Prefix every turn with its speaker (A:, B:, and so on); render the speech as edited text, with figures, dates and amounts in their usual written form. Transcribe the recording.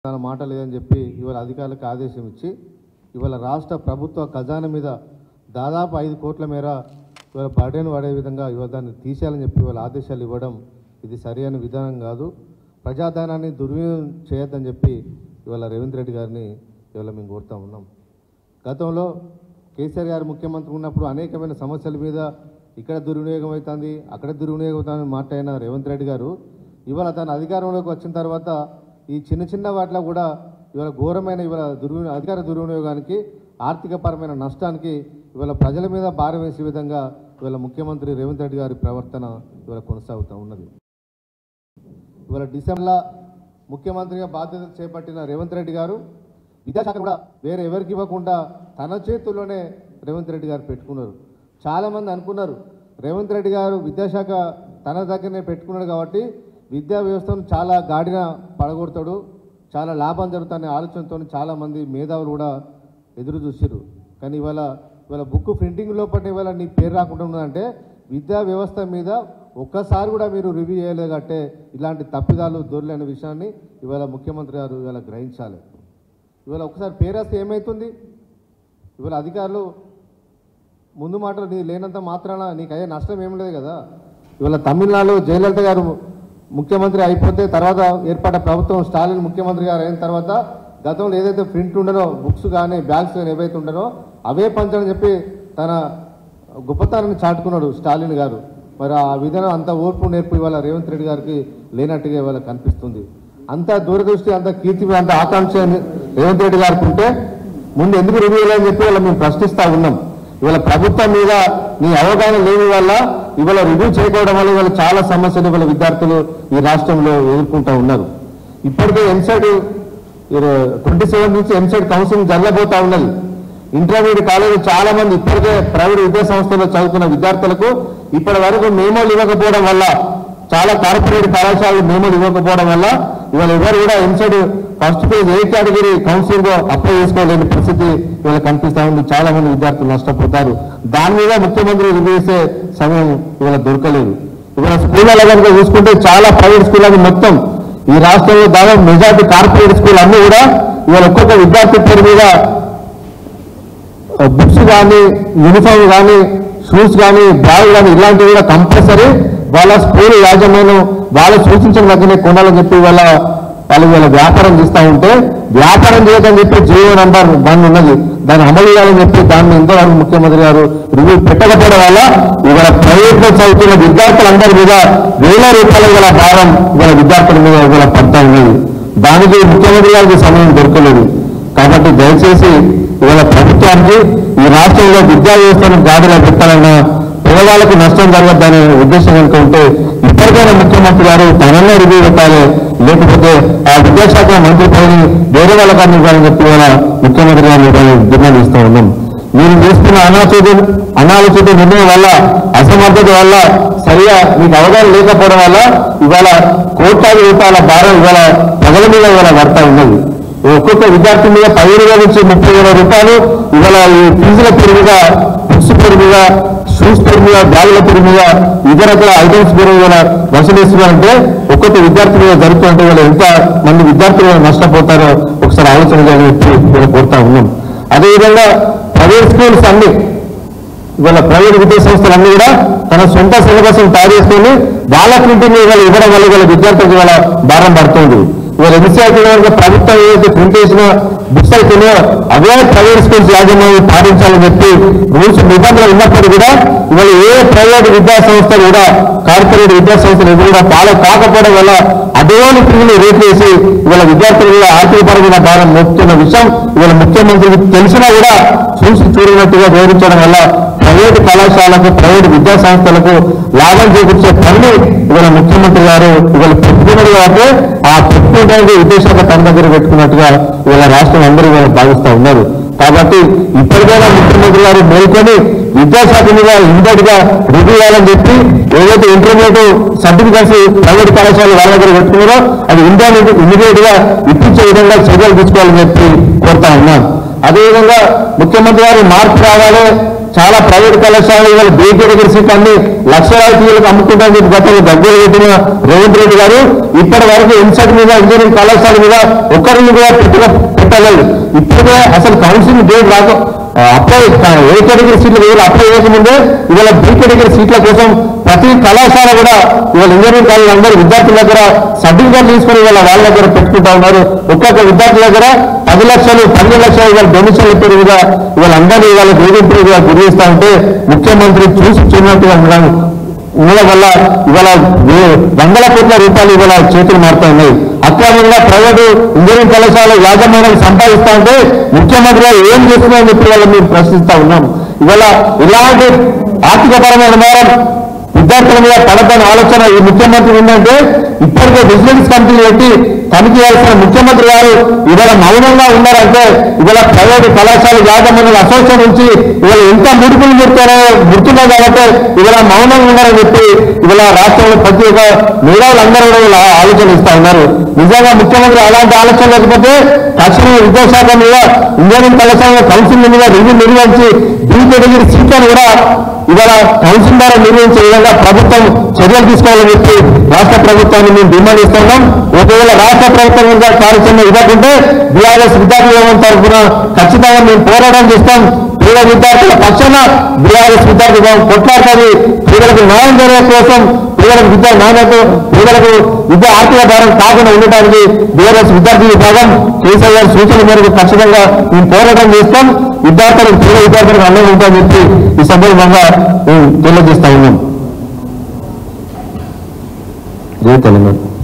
A: తన మాట లేదని చెప్పి ఇవాళ అధికారులకు ఆదేశం ఇచ్చి ఇవాళ రాష్ట్ర ప్రభుత్వ ఖజానా మీద దాదాపు 5 కోట్ల మేర ఇవాళ బర్డెన్ పడే విధంగా ఇవాళ దాన్ని తీసేయాలని చెప్పి ఇవాళ ఆదేశాలు ఇవ్వడం ఇది సరైన విధానం కాదు. ప్రజాధనాన్ని దుర్వినియోగం చేయొద్దని చెప్పి ఇవాళ రేవంత్ రెడ్డి గారిని ఇవాళ మేము కోరుతా ఉన్నాం. గతంలో కేసీఆర్ గారు ముఖ్యమంత్రి ఉన్నప్పుడు అనేకమైన సమస్యల మీద ఇక్కడ దుర్వినియోగం అవుతుంది, అక్కడ దుర్వినియోగం అవుతుందని మాట్లాడిన రేవంత్ రెడ్డి గారు ఇవాళ తన అధికారంలోకి వచ్చిన తర్వాత ఈ చిన్న చిన్న వాటిలో కూడా ఇవాళ ఘోరమైన ఇవాళ అధికార దుర్వినియోగానికి ఆర్థికపరమైన నష్టానికి ఇవాళ ప్రజల మీద భారం వేసే విధంగా ఇవాళ ముఖ్యమంత్రి రేవంత్ రెడ్డి గారి ప్రవర్తన ఇవాళ కొనసాగుతూ ఉన్నది. ఇవాళ డిసెంబర్లో ముఖ్యమంత్రిగా బాధ్యతలు చేపట్టిన రేవంత్ రెడ్డి గారు విద్యాశాఖ కూడా వేరే ఎవరికి ఇవ్వకుండా తన చేతుల్లోనే రేవంత్ రెడ్డి గారు పెట్టుకున్నారు. చాలామంది అనుకున్నారు రేవంత్ రెడ్డి గారు విద్యాశాఖ తన దగ్గరనే పెట్టుకున్నాడు కాబట్టి విద్యా వ్యవస్థను చాలా గాడిన పడగొడతాడు, చాలా లాభం జరుగుతాయనే ఆలోచనతో చాలామంది మేధావులు కూడా ఎదురు చూసారు. కానీ ఇవాళ బుక్ ప్రింటింగ్ లోపల ఇవాళ నీ పేరు రాకుండా ఉన్నదంటే విద్యా వ్యవస్థ మీద ఒక్కసారి కూడా మీరు రివ్యూ చేయలేదు అంటే ఇలాంటి తప్పిదాలు దొరలేని విషయాన్ని ఇవాళ ముఖ్యమంత్రి గారు ఇవాళ గ్రహించాలి. ఇవాళ ఒకసారి పేరేస్తే ఏమవుతుంది? ఇవాళ అధికారులు ముందు మాటలు నీ లేనంత మాత్రాన నీకు అయ్యే నష్టం ఏం లేదు కదా. ఇవాళ తమిళనాడులో జయలలిత గారు ముఖ్యమంత్రి అయిపోతే తర్వాత ఏర్పడ్డ ప్రభుత్వం స్టాలిన్ ముఖ్యమంత్రి గారు అయిన తర్వాత గతంలో ఏదైతే ప్రింట్ ఉండనో బుక్స్ కానీ బ్యాగ్స్ కానీ ఏవైతే ఉండనో అవే పంచని చెప్పి తన గొప్పతనాన్ని చాటుకున్నాడు స్టాలిన్ గారు. మరి ఆ విధానం అంత ఓర్పు నేర్పు ఇవాళ రేవంత్ రెడ్డి గారికి లేనట్టుగా ఇవాళ కనిపిస్తుంది. అంత దూరదృష్టి, అంత కీర్తి, అంత ఆకాంక్ష రేవంత్ రెడ్డి గారికి ఉంటే ముందు ఎందుకు రివ్యూ అని చెప్పి ఇవాళ మేము ప్రశ్నిస్తూ ఉన్నాం. ఇవాళ ప్రభుత్వం మీద నీ అవగాహన లేని వల్ల ఇవాళ రివ్యూ చేయకపోవడం వల్ల ఇవాళ చాలా సమస్యలు ఇవాళ విద్యార్థులు ఈ రాష్ట్రంలో ఎదుర్కొంటూ ఉన్నారు. ఇప్పటికే ఎంసెట్ 27 నుంచి ఎంసెట్ కౌన్సిలింగ్ జరగబోతా ఉన్నది. ఇంటర్మీడియట్ కాలేజీ చాలా మంది ఇప్పటికే ప్రైవేట్ విద్యా సంస్థల్లో చదువుకున్న విద్యార్థులకు ఇప్పటి వరకు మేమోలు ఇవ్వకపోవడం వల్ల, చాలా కార్పొరేట్ కళాశాలలు మేమోలు ఇవ్వకపోవడం వల్ల ఇవాళ ఎవరు కూడా ఎంసెట్ ఫస్ట్ పేజ్ ఏ కేటగిరీ కౌన్సిలింగ్ అప్లై చేసుకోలేని పరిస్థితి ఇవాళ కనిపిస్తా ఉంది. చాలా మంది విద్యార్థులు నష్టపోతారు. దాని మీద ముఖ్యమంత్రి రివ్యూ చేసే సమయం ఇవాళ దొరకలేదు. ఇవాళ స్కూళ్ళలో కనుక చూసుకుంటే చాలా ప్రైవేట్ స్కూళ్ళకి మొత్తం ఈ రాష్ట్రంలో దాదాపు మెజార్టీ కార్పొరేట్ స్కూల్ అన్ని కూడా ఇవాళ ఒక్కొక్క విద్యార్థి పేరు మీద బుక్స్ కానీ, యూనిఫామ్ కానీ, షూస్ కానీ, బ్యాగ్ కానీ ఇలాంటివి కూడా కంపల్సరీ వాళ్ళ స్కూల్ యాజమాన్యం వాళ్ళు సూచించిన దగ్గరనే కొనాలని చెప్పి వాళ్ళు వ్యాపారం చేస్తూ ఉంటే వ్యాపారం చేయదని చెప్పి జీవో నంబర్ 1 ఉన్నది, దాన్ని అమలు చేయాలని చెప్పి దాన్ని ఇంతవరకు ముఖ్యమంత్రి గారు రివ్యూ పెట్టకపోవడం వల్ల ఇవాళ ప్రైవేట్ లో చదువుతున్న విద్యార్థులందరి మీద వేల రూపాయల గల భారం ఇవాళ విద్యార్థుల మీద ఇవాళ పడతా ఉన్నది. దానికి ముఖ్యమంత్రి గారికి సమయం దొరకలేదు. కాబట్టి దయచేసి ఇవాళ ప్రభుత్వానికి ఈ రాష్ట్రంలో విద్యా వ్యవస్థను గాడిలో పెట్టాలన్న పేదవాళ్ళకు నష్టం జరగద్దనే ఉద్దేశం కనుక ఉంటే ఇప్పటికైనా ముఖ్యమంత్రి గారు తననే రివ్యూ పెట్టాలి, లేకపోతే ఆ విద్యాశాఖ మంత్రి పైన వేరే వాళ్ళకి అందించాలని చెప్పి ఇవాళ ముఖ్యమంత్రి గారు డిమాండ్ ఇస్తూ ఉన్నాం. మీరు చేస్తున్న అనాలోచిత నిర్ణయం వల్ల, అసమర్థత వల్ల, సరిగా మీకు అవగాహన లేకపోవడం వల్ల ఇవాళ కోట్లాది రూపాయల భారం ఇవాళ ప్రజల మీద ఇవాళ పడతా ఉన్నది. ఒక్కొక్క విద్యార్థి మీద 15,000 నుంచి 30,000 రూపాయలు ఇవాళ ఈ ఫీజుల పేరు మీద, బుక్స్ పేరు మీద, షూస్ పేరు మీద, బ్యాగుల పేరు మీద, ఇతరత్ర ఐటమ్స్ పేరు మీద వసూలిస్తున్నారంటే ఒక్కొక్క విద్యార్థి మీద జరుగుతుంటే ఇవాళ ఎంత మంది విద్యార్థులు నష్టపోతారో ఒకసారి ఆలోచన చేయాలని కోరుతా ఉన్నాం. అదేవిధంగా ప్రైవేట్ స్కూల్స్ అన్ని ఇవాళ ప్రైవేట్ విద్యా సంస్థలు అన్ని కూడా తన సొంత సిలబస్ తయారు చేసుకొని వాళ్ళ ప్రింటింగ్ ఇవాళ ఇవ్వడం వల్ల ఇవాళ విద్యార్థులకు ఇవాళ భారం పడుతుంది. ఇవాళ ఎన్సీఆర్టీ ప్రభుత్వం ఏదైతే ప్రింట్ చేసిన బుక్స్ అయితేనే అవే ప్రైవేట్ స్కూల్స్ యాజమాన్యం పాటించాలని చెప్పి రూల్స్ నిబంధనలు ఉన్నప్పటికీ కూడా ఇవాళ ఏ ప్రైవేట్ విద్యా సంస్థ కూడా కార్పొరేట్ విద్యా సంస్థలు ఎదురు కూడా ఫాలో కాకపోవడం వల్ల అదేవాని ఫీజులు రేట్లు వేసి ఇవాళ విద్యార్థులు కూడా ఆర్థికపరమైన భారం మోపుతున్న విషయం ఇవాళ ముఖ్యమంత్రికి తెలిసినా కూడా చూసి చూడనట్టుగా వివరించడం వల్ల ప్రైవేట్ కళాశాలకు, ప్రైవేట్ విద్యా సంస్థలకు లాభం చేకూర్చే పనులు ఇవాళ ముఖ్యమంత్రి గారు ఇవాళ పెట్టుకున్నది కాబట్టి ఆ పెట్టుకునే విదేశాఖ తన దగ్గర పెట్టుకున్నట్టుగా ఇవాళ రాష్ట్రం అందరూ ఇవాళ భావిస్తూ ఉన్నారు. కాబట్టి ఇప్పటికైనా ముఖ్యమంత్రి గారు మేల్కొని విద్యాశాఖ మీద ఇమ్మీడియట్ గా రివ్యూ చేయాలని చెప్పి ఏదైతే ఇంటర్మీడియట్ సర్టిఫికెట్స్ ప్రైవేట్ కళాశాలలు వాళ్ళ దగ్గర పెట్టుకున్నారో అది ఇమ్మీడియట్ గా ఇప్పించే విధంగా చర్యలు తీసుకోవాలని చెప్పి కోరుతా ఉన్నాం. అదేవిధంగా ముఖ్యమంత్రి గారు మార్పు రావాలి,
B: చాలా ప్రైవేట్ కళాశాలలు ఇవాళ బీకేడీ సీట్లు అన్ని లక్షలాది సీట్లకు అమ్ముకుంటారని చెప్పి గతంలో దగ్గర పెట్టిన రేవంత్ రెడ్డి గారు ఇప్పటి వరకు ఎంసెట్ మీద ఇంజనీరింగ్ కళాశాల మీద ఒక్కరిని కూడా పెట్టలేదు. ఇప్పుడే అసలు కౌన్సిలింగ్ డేట్ రాక అప్లై ఏ కేటగిరీ సీట్లు ఇవాళ అప్లై చేయకముందే ఇవాళ బీ కేటగిరీ సీట్ల కోసం ప్రతి కళాశాల కూడా ఇవాళ ఇంజనీరింగ్ కాలేజ్ అందరూ విద్యార్థుల దగ్గర సర్టిఫికేట్ తీసుకుని ఇవాళ వాళ్ళ దగ్గర పెట్టుకుంటా ఉన్నారు. ఒక్కొక్క విద్యార్థుల దగ్గర 10 లక్షలు 12 లక్షలు ఇవాళ డొనేషన్ల పేరుగా ఇవాళ అందరూ ఇవాళ వేధింపులుగా గురి చేస్తా ఉంటే ముఖ్యమంత్రి చూసి చూసినట్టుగా ఉండడం వల్ల ఇవాళ వందల కోట్ల రూపాయలు ఇవాళ చేతులు మారుతా ఉన్నాయి. అక్రమంగా ప్రైవేటు ఇంజనీరింగ్ కళాశాల యాజమాన్యాలు సంపాదిస్తా ఉంటే ముఖ్యమంత్రి ఏం చేస్తున్నారని చెప్పి ఇవాళ మేము ప్రశ్నిస్తా ఉన్నాం. ఇవాళ ఇలాంటి ఆర్థికపరమైన నేరం విద్యార్థుల మీద పడతాని ఆలోచన ఈ ముఖ్యమంత్రి ఉందంటే ఇప్పటికే విజిలెన్స్ కమిటీ పెట్టి తనిఖీ చేయాల్సిన ముఖ్యమంత్రి గారు ఇవాళ మౌనంగా ఉన్నారంటే ఇవాళ ప్రైవేటు కళాశాల యాజమాన్యాల అసోసియేషన్ నుంచి ఇవాళ ఎంత ముడుపులు గుర్తున్నాయి కాబట్టి ఇవాళ మౌనంగా ఉన్నారని చెప్పి ఇవాళ రాష్ట్రంలో ప్రతి ఒక్క మేధావులందరూ కూడా ఇలా ఆలోచన ఇస్తా ఉన్నారు. నిజంగా ముఖ్యమంత్రి అలాంటి ఆలోచన లేకపోతే తక్షణ విద్యాశాఖ మీద ఇంజనీరింగ్ కళాశాల కౌన్సిల్ మీద రివ్యూ నిర్వహించి బీ కేటగిరీ సీట్లను కూడా ఇవాళ కౌన్సిల్ ద్వారా నిర్వహించే విధంగా ప్రభుత్వం చర్యలు తీసుకోవాలని చెప్పి రాష్ట్ర ప్రభుత్వాన్ని మేము డిమాండ్ ఇస్తున్నాం. ఒకవేళ రాష్ట్ర ప్రభుత్వం మీద కార్యక్రమం ఇవ్వకుంటే బీఆర్ఎస్ విద్యార్థుల తరఫున ఖచ్చితంగా మేము పోరాటం చేస్తాం. పేద విద్యార్థుల పక్షాన బీఆర్ఎస్ విద్యార్థి కొట్లాడుతుంది. పేదలకు న్యాయం జరిగే కోసం పేదలకు విద్యా నాణ్యత పేదలకు విద్యా ఆర్థిక భారం కాకుండా ఉండటానికి బీఆర్ఎస్ విద్యార్థి విభాగం కేసీఆర్ గారి సూచన మేరకు ఖచ్చితంగా మేము పోరాటం చేస్తాం. విద్యార్థులకు పేద విద్యార్థులకు అండగా ఉంటామని చెప్పి ఈ సందర్భంగా మేము తెలియజేస్తా ఉన్నాం. జై తెలంగాణ.